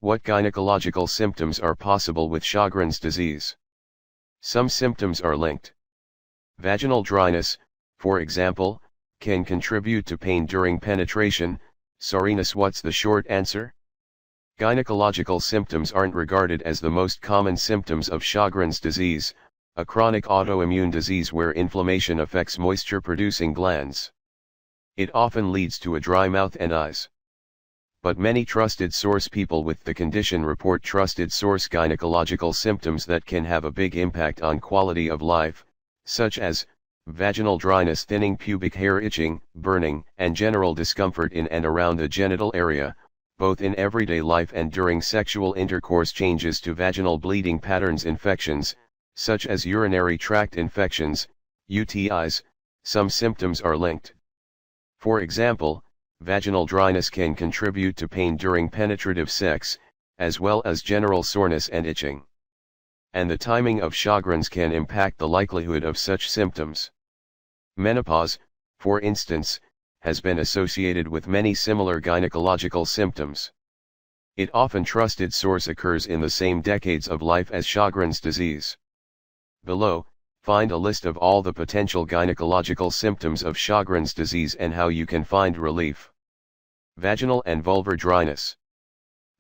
What gynecological symptoms are possible with Sjögren's disease? Some symptoms are linked. Vaginal dryness, for example, can contribute to pain during penetration. SorenesWhat's the short answer? Gynecological symptoms aren't regarded as the most common symptoms of Sjögren's disease, a chronic autoimmune disease where inflammation affects moisture-producing glands. It often leads to a dry mouth and eyes. But many trusted source people with the condition report trusted source gynecological symptoms that can have a big impact on quality of life, such as vaginal dryness, thinning pubic hair, itching, burning, and general discomfort in and around the genital area, both in everyday life and during sexual intercourse, changes to vaginal bleeding patterns, infections, such as urinary tract infections, UTIs. Some symptoms are linked. For example, vaginal dryness can contribute to pain during penetrative sex, as well as general soreness and itching. And the timing of Sjögren's can impact the likelihood of such symptoms. Menopause, for instance, has been associated with many similar gynecological symptoms. It often trusted source occurs in the same decades of life as Sjögren's disease. Below, find a list of all the potential gynecological symptoms of Sjögren's disease and how you can find relief. Vaginal and vulvar dryness.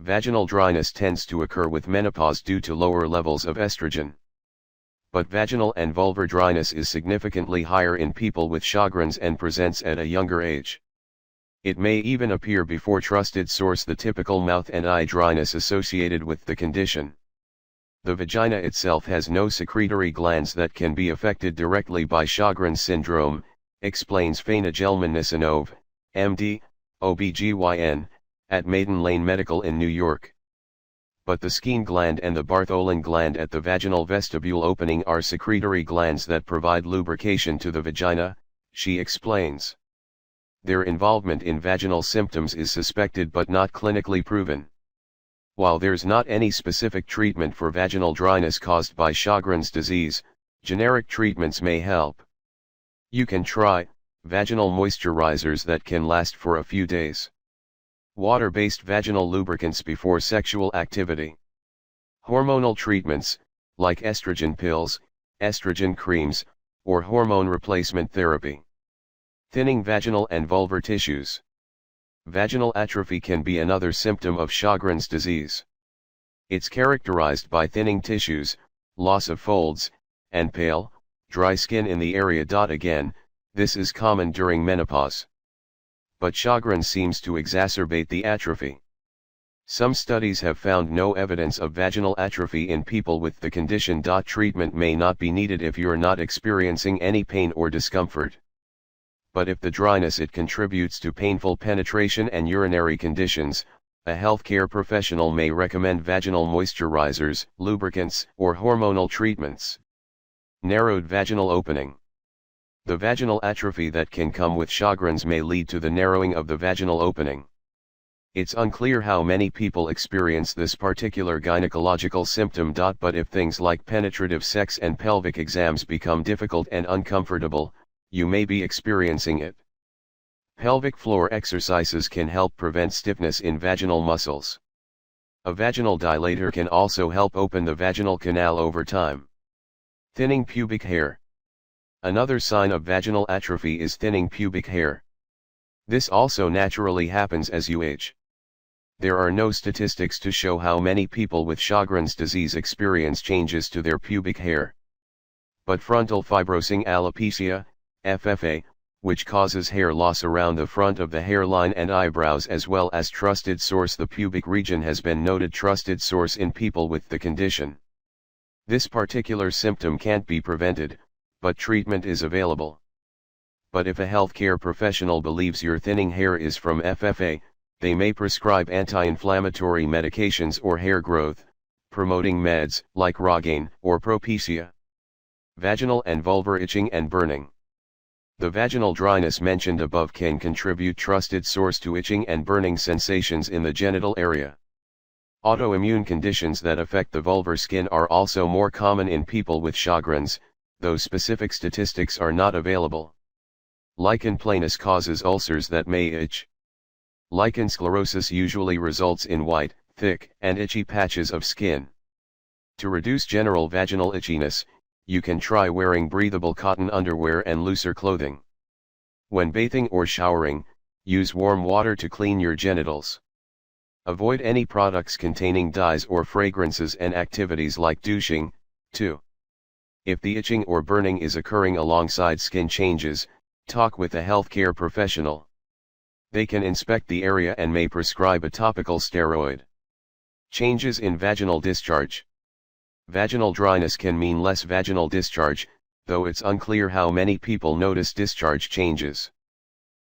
Vaginal dryness tends to occur with menopause due to lower levels of estrogen. But vaginal and vulvar dryness is significantly higher in people with Sjögren's and presents at a younger age. It may even appear before trusted source the typical mouth and eye dryness associated with the condition. The vagina itself has no secretory glands that can be affected directly by Sjögren's syndrome, explains Faina Gelman-Nisanov, MD, OBGYN, at Maiden Lane Medical in New York. But the Sjögren gland and the Bartholin gland at the vaginal vestibule opening are secretory glands that provide lubrication to the vagina, she explains. Their involvement in vaginal symptoms is suspected but not clinically proven. While there's not any specific treatment for vaginal dryness caused by Sjögren's disease, generic treatments may help. You can try vaginal moisturizers that can last for a few days. Water-based vaginal lubricants before sexual activity. Hormonal treatments, like estrogen pills, estrogen creams, or hormone replacement therapy. Thinning vaginal and vulvar tissues. Vaginal atrophy can be another symptom of Sjögren's disease. It's characterized by thinning tissues, loss of folds, and pale, dry skin in the area. Again, this is common during menopause. But Sjögren's seems to exacerbate the atrophy. Some studies have found no evidence of vaginal atrophy in people with the condition. Treatment may not be needed if you're not experiencing any pain or discomfort. But if the dryness contributes to painful penetration and urinary conditions, a healthcare professional may recommend vaginal moisturizers, lubricants, or hormonal treatments. Narrowed vaginal opening. The vaginal atrophy that can come with Sjögren's may lead to the narrowing of the vaginal opening. It's unclear how many people experience this particular gynecological symptom. But if things like penetrative sex and pelvic exams become difficult and uncomfortable, you may be experiencing it. Pelvic floor exercises can help prevent stiffness in vaginal muscles. A vaginal dilator can also help open the vaginal canal over time. Thinning pubic hair. Another sign of vaginal atrophy is thinning pubic hair. This also naturally happens as you age. There are no statistics to show how many people with Sjögren's disease experience changes to their pubic hair. But frontal fibrosing alopecia, FFA, which causes hair loss around the front of the hairline and eyebrows, as well as trusted source the pubic region, has been noted trusted source in people with the condition. This particular symptom can't be prevented, but treatment is available. But if a healthcare professional believes your thinning hair is from FFA, they may prescribe anti-inflammatory medications or hair growth promoting meds like Sjögren or Propecia. Vaginal and vulvar itching and burning. The vaginal dryness mentioned above can contribute trusted source to itching and burning sensations in the genital area. Autoimmune conditions that affect the vulvar skin are also more common in people with Sjögren's, though specific statistics are not available. Lichen planus causes ulcers that may itch. Lichen sclerosus usually results in white, thick and itchy patches of skin. To reduce general vaginal itchiness, you can try wearing breathable cotton underwear and looser clothing. When bathing or showering, use warm water to clean your genitals. Avoid any products containing dyes or fragrances and activities like douching, too. If the itching or burning is occurring alongside skin changes, talk with a healthcare professional. They can inspect the area and may prescribe a topical steroid. Changes in vaginal discharge. Vaginal dryness can mean less vaginal discharge, though it's unclear how many people notice discharge changes.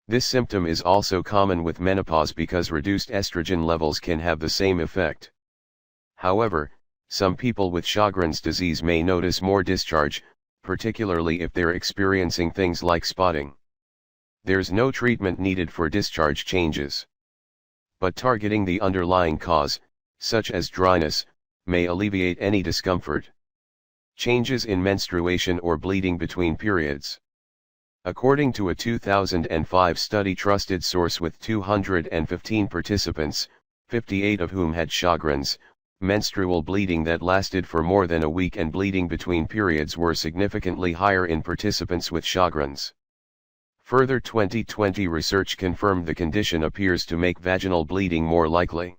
This symptom is also common with menopause because reduced estrogen levels can have the same effect. However, some people with Sjögren's disease may notice more discharge, particularly if they're experiencing things like spotting. There's no treatment needed for discharge changes. But targeting the underlying cause, such as dryness, may alleviate any discomfort. Changes in menstruation or bleeding between periods. According to a 2005 study trusted source with 215 participants, 58 of whom had Sjögren's, menstrual bleeding that lasted for more than a week and bleeding between periods were significantly higher in participants with Sjögren's. Further 2020 research confirmed the condition appears to make vaginal bleeding more likely.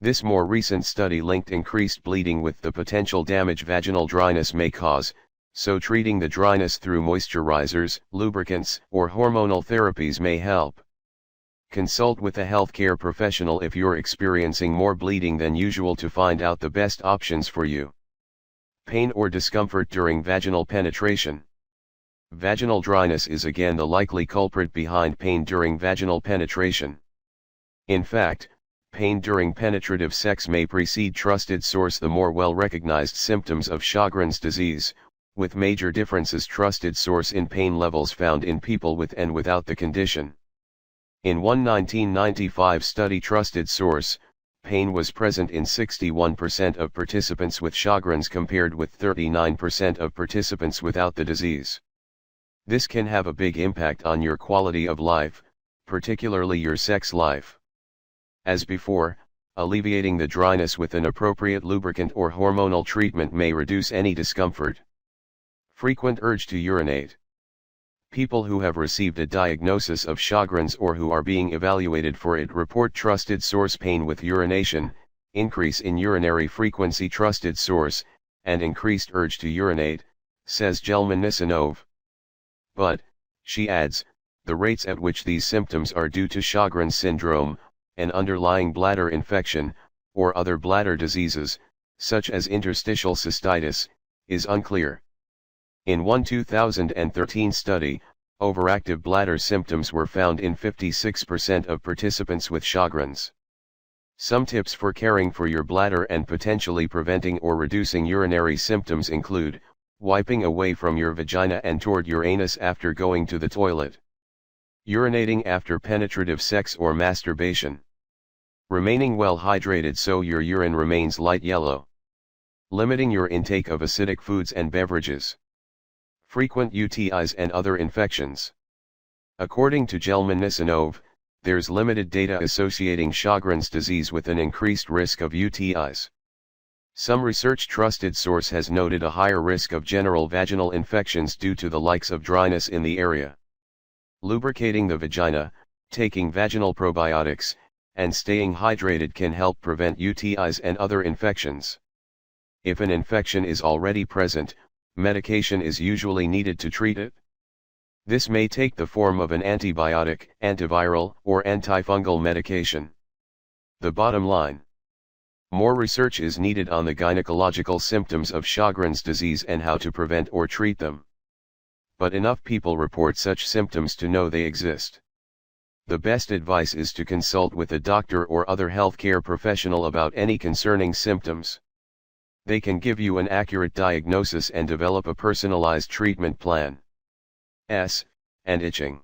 This more recent study linked increased bleeding with the potential damage vaginal dryness may cause, so treating the dryness through moisturizers, lubricants, or hormonal therapies may help. Consult with a healthcare professional if you're experiencing more bleeding than usual to find out the best options for you. Pain or discomfort during vaginal penetration. Vaginal dryness is again the likely culprit behind pain during vaginal penetration. In fact, pain during penetrative sex may precede trusted source the more well-recognized symptoms of Sjögren's disease, with major differences trusted source in pain levels found in people with and without the condition. In one 1995 study trusted source, pain was present in 61% of participants with Sjögren's compared with 39% of participants without the disease. This can have a big impact on your quality of life, particularly your sex life. As before, alleviating the dryness with an appropriate lubricant or hormonal treatment may reduce any discomfort. Frequent urge to urinate. People who have received a diagnosis of Sjögren's or who are being evaluated for it report trusted source pain with urination, increase in urinary frequency trusted source, and increased urge to urinate, says Jelena. But, she adds, the rates at which these symptoms are due to Sjögren's syndrome, an underlying bladder infection, or other bladder diseases, such as interstitial cystitis, is unclear. In one 2013 study, overactive bladder symptoms were found in 56% of participants with Sjögren's. Some tips for caring for your bladder and potentially preventing or reducing urinary symptoms include, wiping away from your vagina and toward your anus after going to the toilet. Urinating after penetrative sex or masturbation. Remaining well hydrated so your urine remains light yellow. Limiting your intake of acidic foods and beverages. Frequent UTIs and other infections. According to Jelena, there's limited data associating Sjögren's disease with an increased risk of UTIs. Some research trusted source has noted a higher risk of general vaginal infections due to the likes of dryness in the area. Lubricating the vagina, taking vaginal probiotics, and staying hydrated can help prevent UTIs and other infections. If an infection is already present, medication is usually needed to treat it. This may take the form of an antibiotic, antiviral, or antifungal medication. The bottom line: more research is needed on the gynecological symptoms of Sjögren's disease and how to prevent or treat them. But enough people report such symptoms to know they exist. The best advice is to consult with a doctor or other healthcare professional about any concerning symptoms. They can give you an accurate diagnosis and develop a personalized treatment plan. And itching.